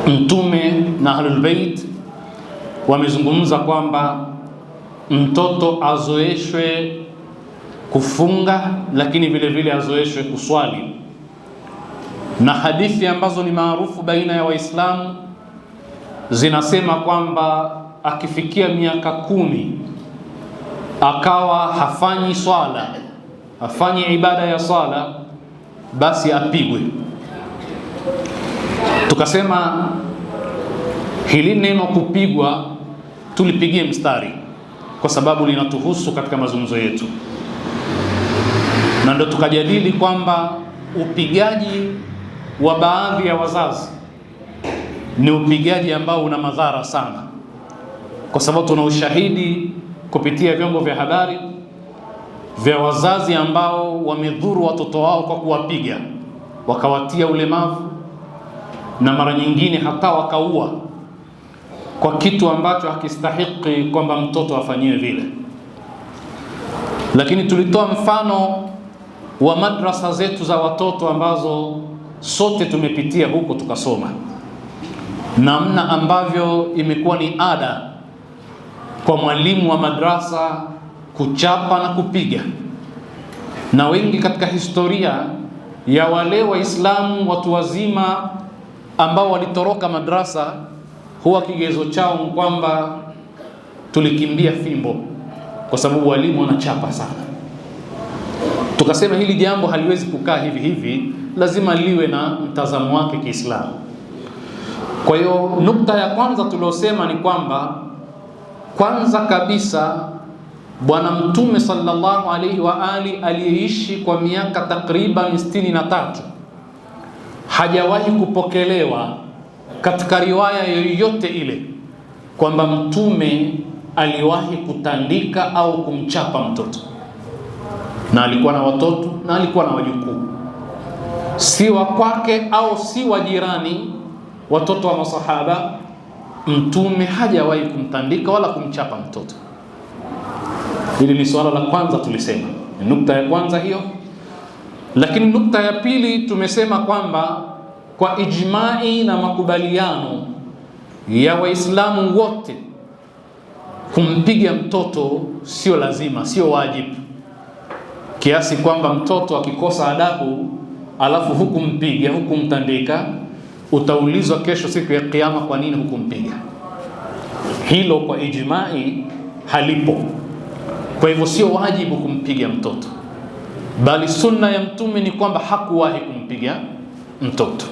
Mtume na Ahlul Bait wamezungumza kwamba mtoto azoeshwe kufunga, lakini vile vile azoeshwe kuswali, na hadithi ambazo ni maarufu baina ya Waislamu zinasema kwamba akifikia miaka 10 akawa hafanyi swala, hafanyi ibada ya swala, basi apigwe. Tukasema hili neno kupigwa tulipigie mstari kwa sababu linatuhusu katika mazungumzo yetu, na ndio tukajadili kwamba upigaji wa baadhi ya wazazi ni upigaji ambao una madhara sana, kwa sababu tuna ushahidi kupitia vyombo vya habari vya wazazi ambao wamedhuru watoto wao kwa kuwapiga, wakawatia ulemavu na mara nyingine hata wakaua, kwa kitu ambacho hakistahiki kwamba mtoto afanyiwe vile. Lakini tulitoa mfano wa madrasa zetu za watoto ambazo sote tumepitia huko tukasoma, namna ambavyo imekuwa ni ada kwa mwalimu wa madrasa kuchapa na kupiga, na wengi katika historia ya wale Waislamu watu wazima ambao walitoroka madrasa huwa kigezo chao kwamba tulikimbia fimbo kwa sababu walimu wanachapa sana. Tukasema hili jambo haliwezi kukaa hivi hivi, lazima liwe na mtazamo wake Kiislamu. Kwa hiyo nukta ya kwanza tuliosema ni kwamba kwanza kabisa Bwana Mtume sallallahu alaihi wa ali aliyeishi kwa miaka takriban 63 hajawahi kupokelewa katika riwaya yoyote ile kwamba Mtume aliwahi kutandika au kumchapa mtoto, na alikuwa na watoto na alikuwa na wajukuu, si wa kwake au si wa jirani, watoto wa masahaba. Mtume hajawahi kumtandika wala kumchapa mtoto. Hili ni swala la kwanza tulisema, nukta ya kwanza hiyo. Lakini nukta ya pili tumesema kwamba kwa ijmai na makubaliano ya Waislamu wote, kumpiga mtoto sio lazima, sio wajibu, kiasi kwamba mtoto akikosa adabu alafu hukumpiga, hukumtandika, utaulizwa kesho siku ya Kiyama kwa nini hukumpiga. Hilo kwa ijmai halipo. Kwa hivyo sio wajibu kumpiga mtoto, bali sunna ya Mtume ni kwamba hakuwahi kumpiga mtoto.